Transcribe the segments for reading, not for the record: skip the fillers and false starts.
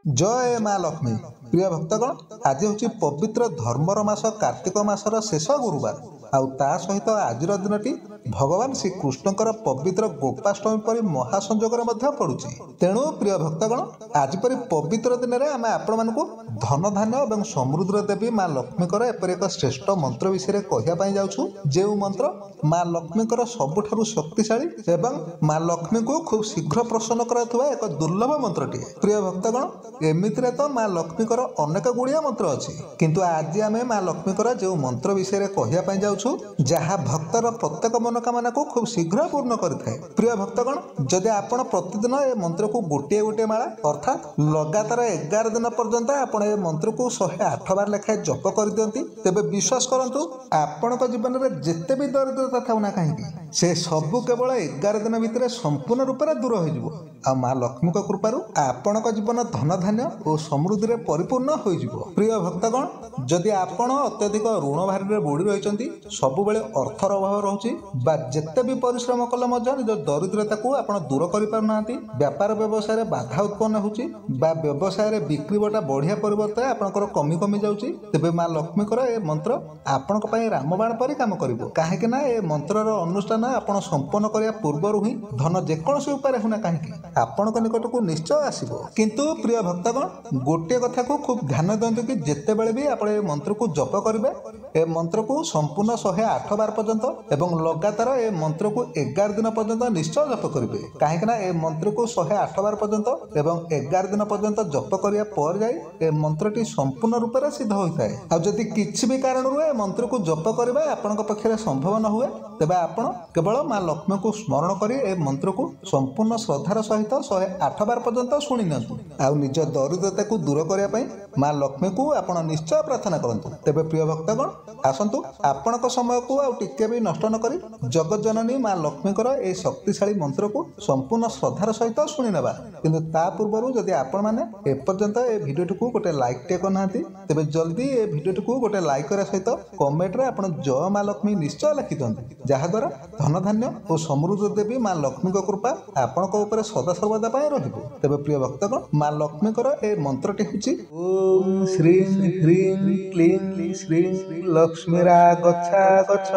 जय माँ लक्ष्मी। प्रिय भक्तगण, आज हूँ पवित्र धर्मर मास कार्तिक मासर शेष गुरुवार आ सहित आज दिन भगवान श्रीकृष्णकर पवित्र गोपाष्टमी पर महासंजोगर पड़ुछि। तेणु प्रिय भक्तगण, आज परी पवित्र दिन में आम आपण धन धान्य और समृद्धि देवी माँ लक्ष्मीकर एपर एक श्रेष्ठ मंत्र विषय कहवाई जाऊँ, जो मंत्र माँ लक्ष्मीकर सबुठारु शक्तिशाली एवं माँ लक्ष्मी को खूब शीघ्र प्रसन्न करुवा एक दुर्लभ मंत्रटिए। प्रिय भक्तगण, एमितिरे तो माँ लक्ष्मीकर अनेक गुड़िया मंत्र अच्छी, किंतु आज आम माँ लक्ष्मीकर जो मंत्र विषय कहवाई जाऊँ जहाँ भक्तर प्रत्येक मनोकामना को खूब शीघ्र पूर्ण करें। प्रिय भक्तगण, जदि आपण प्रतिदिन ए मंत्र को गोटे गोटे माला अर्थात लगातार 11 दिन पर्यंत आपण ए मंत्र को 108 बार लेखाएं जप कर दियंती, तेबे विश्वास करंतु आपण जीवन में जिते भी दरिद्रता थाउ ना कहीं से सबू केवल 11 दिन भितर संपूर्ण रूप से दूर हो आ माँ लक्ष्मी कृपारू आपण जीवन धन धान्य और समृद्धि में परिपूर्ण हो। प्रिय भक्तगण, जदि आपण अत्यधिक ऋण भारी बुड़ी रही सबु बेले अर्थर अभाव रोचे बा जेते भी परिश्रम कले निज दरिद्रता को आपण दूर कर पारना, व्यापार व्यवसाय बाधा उत्पन्न होची बा व्यवसाय बिक्री बटा बढ़िया परिवर्तन आपनकर कमी कमी जाउची, तेबे माँ लक्ष्मी कर ए मंत्र आपनक पई रामबाण परि काम करिवो। काहेकि ना ए मंत्रर अनुष्ठान आपण संपन्न करिया पूर्वरु ही धन जेकोसी उपाय होना काहेकि आपनक निकट को निश्चय आसीबो। किंतु प्रिय भक्तगण, गोटे कथा को खूब ध्यान दियंतु कि जेते बेले भी आपण ए मंत्र को जप करिवे, ए मंत्र को संपूर्ण 108 बार पर्यंत एवं लगातार ए मंत्र को 11 दिन पर्यंत निश्चय जप करेंगे। कहीं ए मंत्र को 108 बार पर्यंत एवं 11 दिन पर्यंत जप करिया पर जाए ए मंत्रटी संपूर्ण रूप से सिद्ध होता है। आ जदि किसी भी कारण ए मंत्र को जप करबा आपनक पक्षरे संभव न हुए, तेबे आपण केवल माँ लक्ष्मी को स्मरण करी ए मंत्र को संपूर्ण श्रद्धार सहित 108 बार पर्यंत शुणी नियंतु आ निज दरिद्रता को दूर करने पाई माँ लक्ष्मी को आपण निश्चय प्रार्थना करंतु। तेबे प्रिय भक्तगण, आसंतु आपणक समय को आउ टिके भी नष्ट न करी जगत जननी माँ लक्ष्मीकर ए शक्तिशाली मंत्र को संपूर्ण श्रद्धार सहित शुणी नेबा। किंतु ता पूर्व जदि आपण माने एपर्यंत ए भिडियोटी को गोटे लाइक टे करनांती, तेबे जल्दी ए भिडियोटी को गोटे लाइक करा सहित कमेंट रे आपण जय माँ लक्ष्मी निश्चय लिखि दियंती, जहा द्वारा धन धान्य और समृद्धि देवी माँ लक्ष्मी कृपा आपणक ऊपर सदा सर्वदा पाए रहिबो। तेबे प्रिय भक्तगण, माँ लक्ष्मीकर ए मंत्रटी होची ओम श्रीं ह्रीं क्लीं श्रीं लक्ष्मीरा गच्छा गच्छ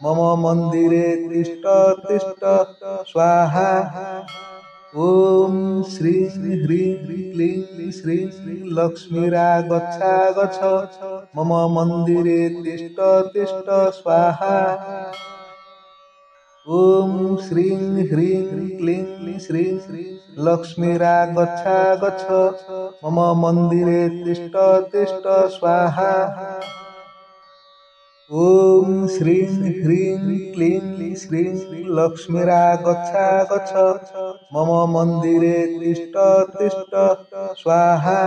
मम मंदिरे तिष्ठ तिष्ठ स्वाहा। ओम श्रीं ह्रीं क्लीं श्रीं लक्ष्मीरा गच्छा गच्छ मम मंदिरे तिष्ठ तिष्ठ स्वाहा। ओम श्रीं ह्रीं क्लीं श्रीं लक्ष्मीरा गच्छा गच्छ मम मंदिरे तिष्ठ तिष्ठ स्वाहा। ओम श्रीं ह्रीं क्लीं श्रीं लक्ष्मीरा गच्छा गच्छ मम मंदिरे तिष्ठ तिष्ठ स्वाहा।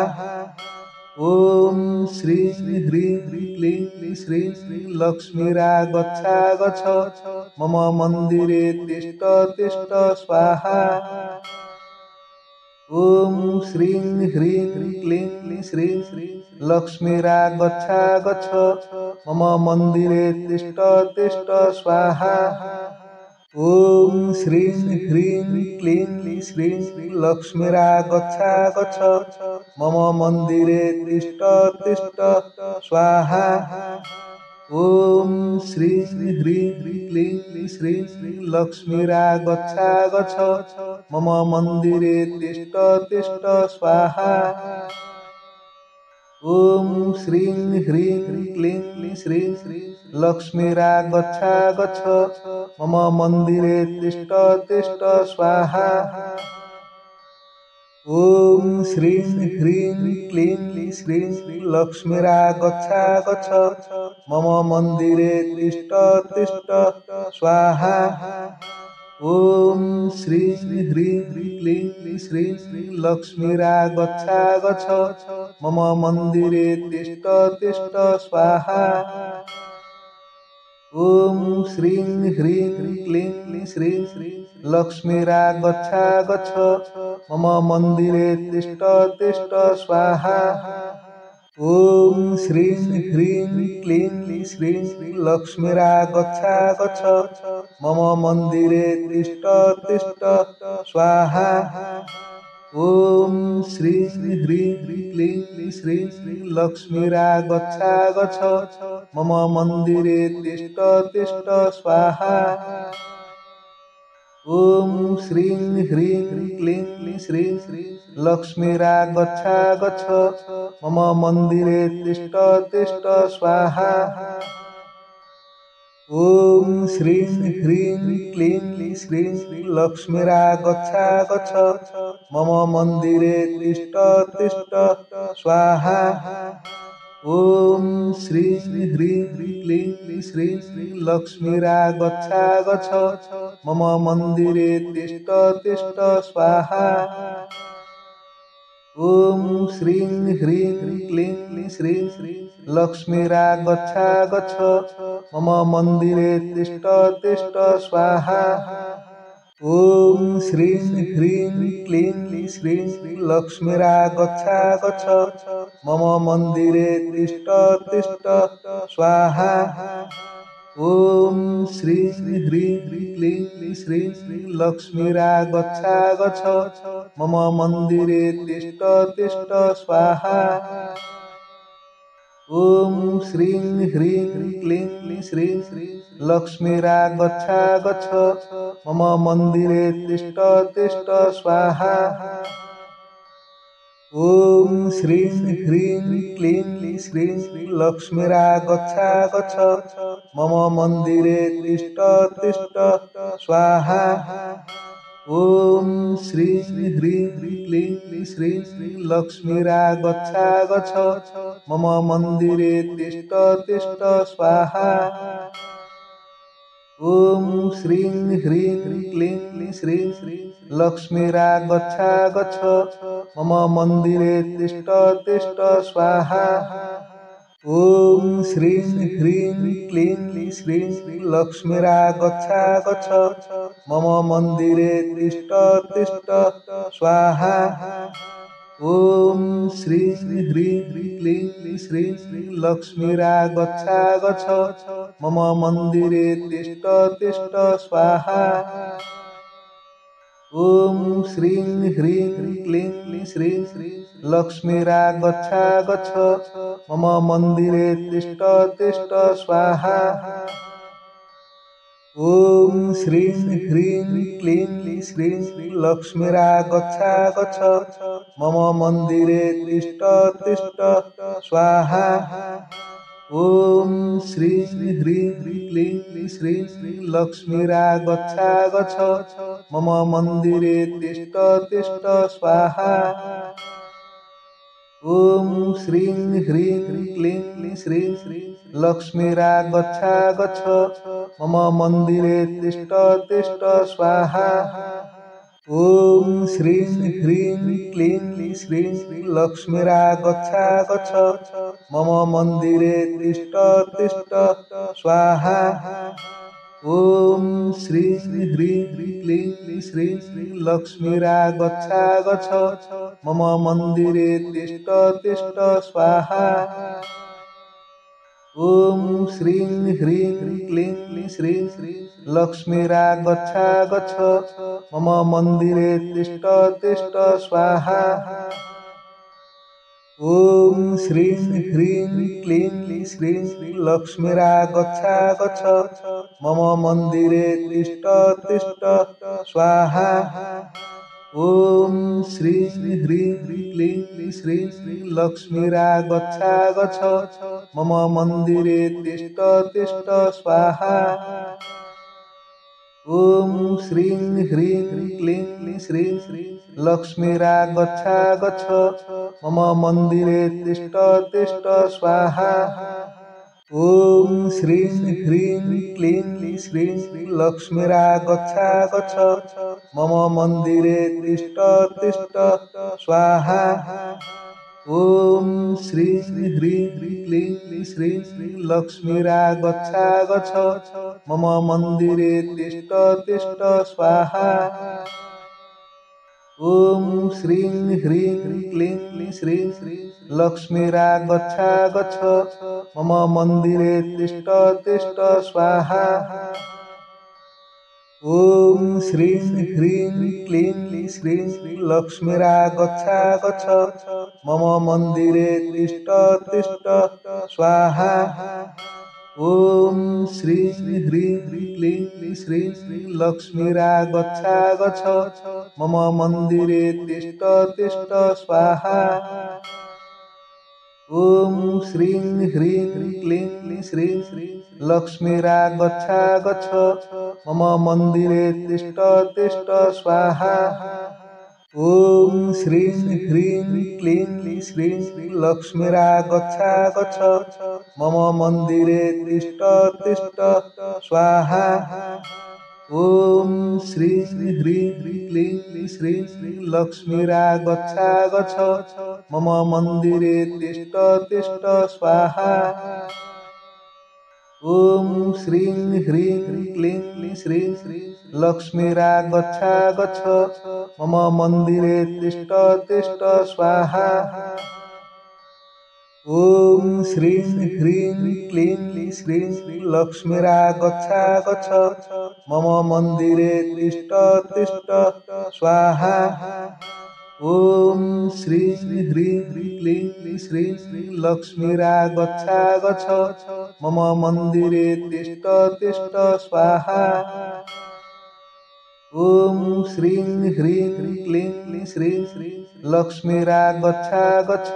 ओम श्रीं ह्रीं क्लीं श्रीं लक्ष्मीरा गच्छा गच्छ मम मंदिरे तिष्ठ तिष्ठ स्वाहा। ओम श्रीं ह्रीं क्लीं श्रीं लक्ष्मीरा गच्छा गच्छ मम मंदिरे तिष्ठ तिष्ठ स्वाहा। ओम श्रीं ह्रीं क्लीं श्रीं लक्ष्मीरा गच्छा गच्छ मम मंदिरे तिष्ठ तिष्ठ स्वाहा। ओम श्रीं ह्रीं क्लीं श्रीं लक्ष्मीरा गच्छा गच्छ मम मंदिरे तिष्ठ तिष्ठ स्वाहा। ओम श्रीं ह्रीं क्लीं श्रीं लक्ष्मीरा गच्छा गच्छ मम मंदिरे तिष्ठ तिष्ठ स्वाहा। ओम श्रीं ह्रीं क्लीं श्रीं लक्ष्मीरा गच्छा गच्छ मम मंदिरे तिष्ठ तिष्ठ स्वाहा। ओम श्रीं ह्रीं क्लीं श्रीं लक्ष्मीरा गच्छा गच्छ मम मंदिरे तिष्ठ तिष्ठ स्वाहा। ओम श्रीं ह्रीं क्लीं श्रीं लक्ष्मीरा गच्छा गच्छ मम मंदिरे तिष्ठ तिष्ठ स्वाहा। ओम श्रीं ह्रीं क्लीं श्रीं लक्ष्मीरा गच्छा गच्छ मम मंदिरे तिष्ठ तिष्ठ स्वाहा। ॐ श्री ह्रीं क्लीं श्रीं लक्ष्मीरागच्छा गच्छ मम मन्दिरे तिष्ठ तिष्ठ स्वाहा। ॐ श्रीं ह्रीं क्लीं श्रीं लक्ष्मीरागच्छा गच्छ मम मन्दिरे तिष्ठ तिष्ठ स्वाहा। ॐ श्रीं ह्रीं क्लीं श्रीं लक्ष्मीरागच्छा गच्छ मम मन्दिरे तिष्ठ तिष्ठ स्वाहा। ॐ श्रीं ह्रीं क्लीं श्रीं लक्ष्मीरागच्छा गच्छ मम मन्दिरे तिष्ठ तिष्ठ स्वाहा। ॐ श्रीं ह्रीं क्लीं श्रीं लक्ष्मीरागच्छा गच्छ मम मन्दिरे तिष्ठ तिष्ठ स्वाहा। ॐ श्रीं ह्रीं क्लीं श्रीं लक्ष्मीरागच्छा गच्छ मम मन्दिरे तिष्ठ तिष्ठ स्वाहा। ॐ श्रीं ह्रीं क्लीं श्रीं लक्ष्मीरागच्छा गच्छ मम मन्दिरे तिष्ठ तिष्ठ स्वाहा। ॐ श्रीं ह्रीं क्लीं श्रीं लक्ष्मीरागच्छा गच्छ मम मन्दिरे तिष्ठ तिष्ठ स्वाहा। ॐ श्रीं ह्रीं क्लीं श्रीं लक्ष्मीरागच्छा गच्छ मम मन्दिरे तिष्ठ तिष्ठ स्वाहा। ॐ श्रीं ह्रीं क्लीं श्रीं लक्ष्मीरागच्छा गच्छ मम मन्दिरे तिष्ठ तिष्ठ स्वाहा। ॐ श्रीं ह्रीं क्लीं श्रीं लक्ष्मीरागच्छा गच्छ मम मन्दिरे तिष्ठ तिष्ठ स्वाहा। ॐ श्रीं ह्रीं क्लीं श्रीं लक्ष्मीरागच्छा गच्छ मम मन्दिरे तिष्ठ तिष्ठ स्वाहा। ॐ श्रीं ह्रीं क्लीं श्रीं लक्ष्मीरागच्छा गच्छ मम मन्दिरे तिष्ठ तिष्ठ स्वाहा। ॐ श्रीं ह्रीं क्लीं श्रीं लक्ष्मीरागच्छा गच्छ मम मन्दिरे तिष्ठ तिष्ठ स्वाहा। ॐ श्रीं ह्रीं क्लीं श्रीं लक्ष्मीरागच्छा गच्छ मम मन्दिरे तिष्ठ तिष्ठ स्वाहा। ॐ श्रीं ह्रीं क्लीं श्रीं लक्ष्मीरागच्छा गच्छ मम मन्दिरे तिष्ठ तिष्ठ स्वाहा। ॐ श्रीं ह्रीं क्लीं श्रीं लक्ष्मीरागच्छा गच्छ मम मन्दिरे तिष्ठ तिष्ठ स्वाहा। ॐ श्रीं ह्रीं क्लीं श्रीं लक्ष्मीरागच्छा गच्छ मम मन्दिरे तिष्ठ तिष्ठ स्वाहा। ॐ श्रीं ह्रीं क्लीं श्रीं लक्ष्मीरागच्छा गच्छ मम मन्दिरे तिष्ठ तिष्ठ स्वाहा। ॐ श्रीं ह्रीं क्लीं श्रीं लक्ष्मीरागच्छा गच्छ मम मन्दिरे तिष्ठ तिष्ठ स्वाहा। ॐ श्रीं ह्रीं क्लीं श्रीं लक्ष्मीरागच्छा गच्छ मम मन्दिरे तिष्ठ तिष्ठ स्वाहा। ॐ श्रीं ह्रीं क्लीं श्रीं लक्ष्मीरागच्छा गच्छ मम मन्दिरे तिष्ठ तिष्ठ स्वाहा। ॐ श्रीं ह्रीं क्लीं श्रीं लक्ष्मीरागच्छा गच्छ मम मन्दिरे तिष्ठ तिष्ठ स्वाहा। ॐ श्रीं ह्रीं क्लीं श्रीं लक्ष्मीरागच्छा गच्छ मम मन्दिरे तिष्ठ तिष्ठ स्वाहा। ॐ श्रीं ह्रीं क्लीं श्रीं लक्ष्मीरागच्छा गच्छ मम मन्दिरे तिष्ठ तिष्ठ स्वाहा। ॐ श्रीं ह्रीं क्लीं श्रीं लक्ष्मीरागच्छा गच्छ मम मन्दिरे तिष्ठ तिष्ठ स्वाहा। ॐ श्रीं ह्रीं क्लीं श्रीं लक्ष्मीरागच्छा गच्छ मम मन्दिरे तिष्ठ तिष्ठ स्वाहा। ॐ श्रीं ह्रीं क्लीं श्रीं लक्ष्मीरागच्छा गच्छ मम मन्दिरे तिष्ठ तिष्ठ स्वाहा। ॐ श्रीं ह्रीं क्लीं श्रीं लक्ष्मीरागच्छा गच्छ मम मन्दिरे तिष्ठ तिष्ठ स्वाहा। ॐ श्रीं ह्रीं क्लीं श्रीं लक्ष्मीरागच्छा गच्छ मम मन्दिरे तिष्ठ तिष्ठ स्वाहा। ॐ श्रीं ह्रीं क्लीं श्रीं लक्ष्मीरागच्छा गच्छ मम मन्दिरे तिष्ठ तिष्ठ स्वाहा। ॐ श्रीं ह्रीं क्लीं श्रीं लक्ष्मीरागच्छा गच्छ मम मन्दिरे तिष्ठ तिष्ठ स्वाहा। ॐ श्रीं ह्रीं क्लीं श्रीं लक्ष्मीरागच्छा गच्छ मम मन्दिरे तिष्ठ तिष्ठ स्वाहा। ॐ श्रीं ह्रीं क्लीं श्रीं लक्ष्मीरागच्छा गच्छ मम मन्दिरे तिष्ठ तिष्ठ स्वाहा। ॐ श्रीं ह्रीं क्लीं श्रीं लक्ष्मीरागच्छा गच्छ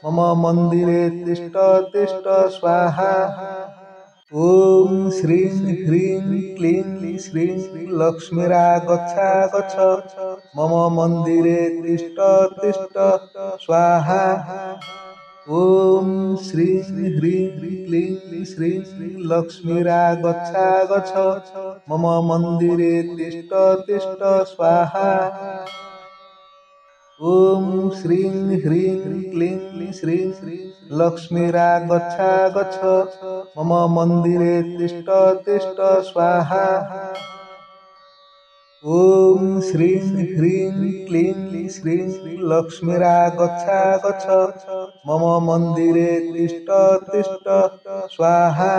मम मन्दिरे तिष्ठ तिष्ठ स्वाहा। ॐ श्रीं ह्रीं क्लीं श्रीं लक्ष्मीरागच्छा गच्छ मम मन्दिरे तिष्ठ तिष्ठ स्वाहा। ॐ श्रीं ह्रीं क्लीं श्रीं लक्ष्मीरागच्छा गच्छ मम मन्दिरे तिष्ठ तिष्ठ स्वाहा। ॐ श्रीं ह्रीं क्लीं श्रीं लक्ष्मीरागच्छा गच्छ मम मन्दिरे तिष्ठ तिष्ठ स्वाहा। ॐ श्रीं ह्रीं क्लीं श्रीं लक्ष्मीरागच्छा गच्छ मम मन्दिरे तिष्ठ तिष्ठ स्वाहा।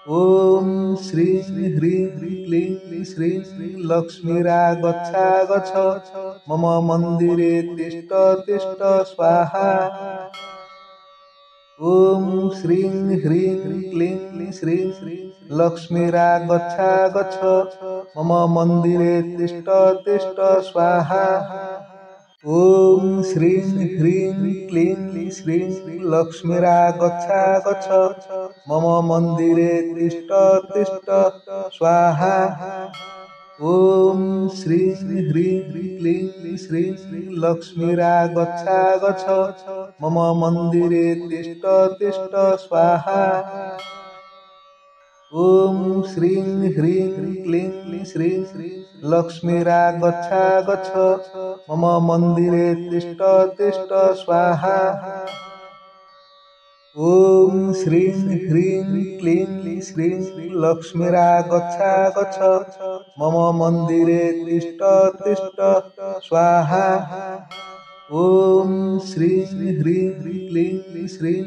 ॐ श्रीं ह्रीं क्लीं श्रीं लक्ष्मीरागच्छा गच्छ मम मन्दिरे तिष्ठ तिष्ठ स्वाहा। ॐ श्रीं ह्रीं क्लीं श्रीं लक्ष्मीरागच्छा गच्छ मम मन्दिरे तिष्ठ तिष्ठ स्वाहा। ॐ श्रीं ह्रीं क्लीं श्रीं लक्ष्मीरागच्छा गच्छ मम मन्दिरे तिष्ठ तिष्ठ स्वाहा। ॐ श्रीं ह्रीं क्लीं श्रीं लक्ष्मीरागच्छा गच्छ मम मन्दिरे तिष्ठ तिष्ठ स्वाहा। ॐ श्रीं ह्रीं क्लीं श्रीं लक्ष्मीरागच्छा गच्छ मम मन्दिरे तिष्ठ तिष्ठ स्वाहा। ॐ श्रीं ह्रीं क्लीं श्रीं लक्ष्मीरागच्छा गच्छ मम मन्दिरे तिष्ठ तिष्ठ स्वाहा। ॐ श्रीं ह्रीं क्लीं श्रीं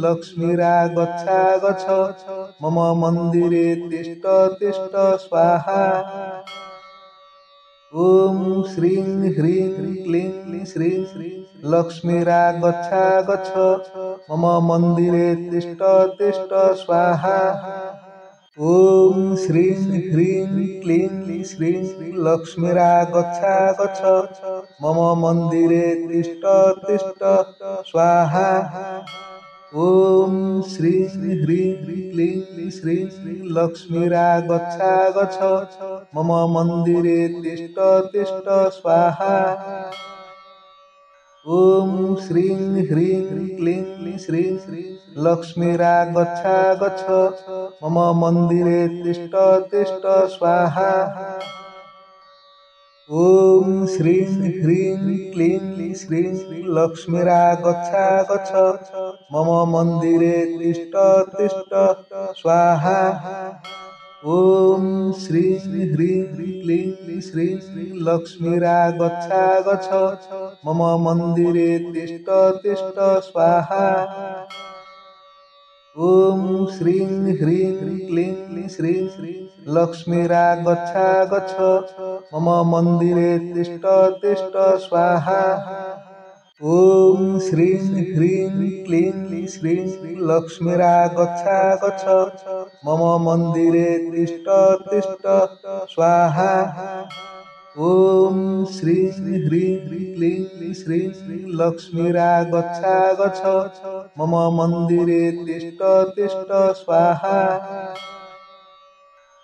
लक्ष्मीरागच्छा गच्छ मम मन्दिरे तिष्ठ तिष्ठ स्वाहा। ॐ श्रीं ह्रीं क्लीं श्रीं लक्ष्मीरागच्छा गच्छ मम मन्दिरे तिष्ठ तिष्ठ स्वाहा। ॐ श्रीं ह्रीं क्लीं श्रीं लक्ष्मीरागच्छा गच्छ मम मन्दिरे तिष्ठ तिष्ठ स्वाहा। ॐ श्रीं ह्रीं क्लीं श्रीं लक्ष्मीरागच्छा गच्छ मम मन्दिरे तिष्ठ तिष्ठ स्वाहा। ॐ श्रीं ह्रीं क्लीं श्रीं लक्ष्मीरागच्छा गच्छ मम मन्दिरे तिष्ठ तिष्ठ स्वाहा। ॐ श्रीं ह्रीं क्लीं श्रीं लक्ष्मीरागच्छा गच्छ मम मन्दिरे तिष्ठ तिष्ठ स्वाहा। ॐ श्रीं ह्रीं क्लीं श्रीं लक्ष्मीरागच्छा गच्छ मम मन्दिरे तिष्ठ तिष्ठ स्वाहा। ॐ श्रीं ह्रीं क्लीं श्रीं लक्ष्मीरागच्छा गच्छ मम मन्दिरे तिष्ठ तिष्ठ स्वाहा। ॐ श्रीं ह्रीं क्लीं श्रीं लक्ष्मीरागच्छा गच्छ मम मन्दिरे तिष्ठ तिष्ठ स्वाहा। ॐ श्रीं ह्रीं क्लीं श्रीं लक्ष्मीरागच्छा गच्छ मम मन्दिरे तिष्ठ तिष्ठ स्वाहा।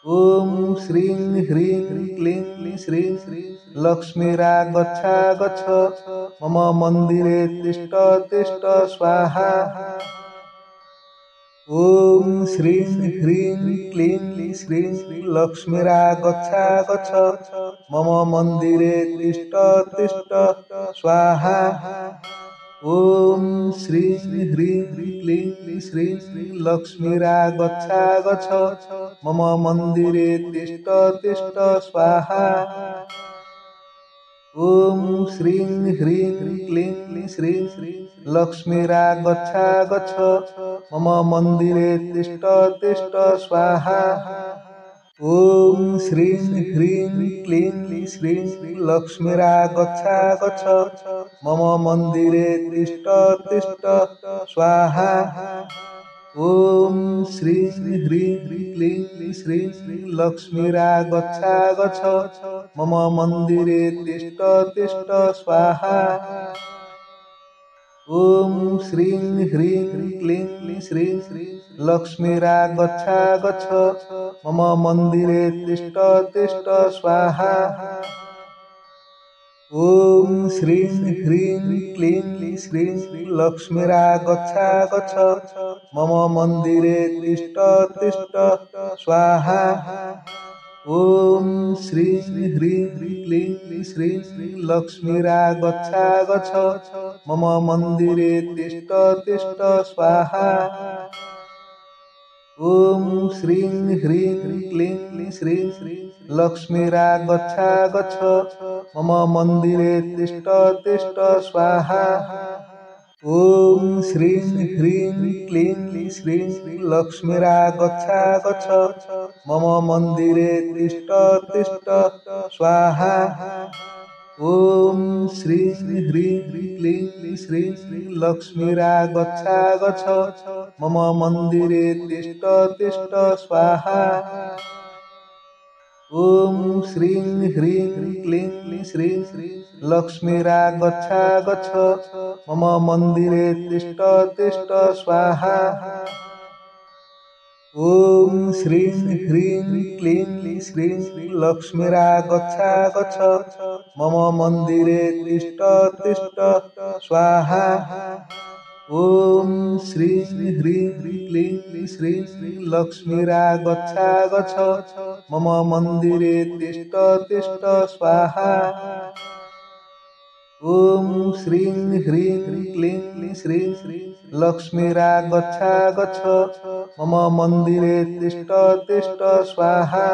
ॐ श्रीं ह्रीं क्लीं श्रीं लक्ष्मीरागच्छा गच्छ मम मन्दिरे तिष्ठ तिष्ठ स्वाहा। ॐ श्रीं ह्रीं क्लीं श्रीं लक्ष्मीरागच्छा गच्छ मम मन्दिरे तिष्ठ तिष्ठ स्वाहा। ॐ श्रीं ह्रीं क्लीं श्रीं लक्ष्मीरागच्छा गच्छ मम मन्दिरे तिष्ठ तिष्ठ स्वाहा। ॐ श्रीं ह्रीं क्लीं श्रीं लक्ष्मीरागच्छा गच्छ मम मन्दिरे तिष्ठ तिष्ठ स्वाहा। ॐ श्रीं ह्रीं क्लीं श्रीं लक्ष्मीरागच्छा गच्छ मम मन्दिरे तिष्ठ तिष्ठ स्वाहा। ॐ श्रीं ह्रीं क्लीं श्रीं लक्ष्मीरागच्छा गच्छ मम मन्दिरे तिष्ठ तिष्ठ स्वाहा। ॐ श्रीं ह्रीं क्लीं श्रीं लक्ष्मीरागच्छा गच्छ मम मन्दिरे तिष्ठ तिष्ठ स्वाहा। ॐ श्रीं ह्रीं क्लीं श्रीं लक्ष्मीरागच्छा गच्छ मम मन्दिरे तिष्ठ तिष्ठ स्वाहा। ॐ श्रीं ह्रीं क्लीं श्रीं लक्ष्मीरागच्छा गच्छ मम मन्दिरे तिष्ठ तिष्ठ स्वाहा। ॐ श्रीं ह्रीं क्लीं श्रीं लक्ष्मीरागच्छा गच्छ मम मन्दिरे तिष्ठ तिष्ठ स्वाहा। ॐ श्रीं ह्रीं क्लीं श्रीं लक्ष्मीरागच्छा गच्छ मम मन्दिरे तिष्ठ तिष्ठ स्वाहा। ॐ श्रीं ह्रीं क्लीं श्रीं लक्ष्मीरागच्छा गच्छ मम मन्दिरे तिष्ठ तिष्ठ स्वाहा। ॐ श्रीं ह्रीं क्लीं श्रीं लक्ष्मीरागच्छा गच्छ मम मन्दिरे तिष्ठ तिष्ठ स्वाहा। ॐ श्रीं ह्रीं क्लीं श्रीं लक्ष्मीरागच्छा गच्छ मम मन्दिरे तिष्ठ तिष्ठ स्वाहा। ॐ श्रीं ह्रीं क्लीं श्रीं लक्ष्मीरागच्छा गच्छ मम मन्दिरे तिष्ठ तिष्ठ स्वाहा। ॐ श्रीं ह्रीं क्लीं श्रीं लक्ष्मीरागच्छा गच्छ मम मन्दिरे तिष्ठ तिष्ठ स्वाहा।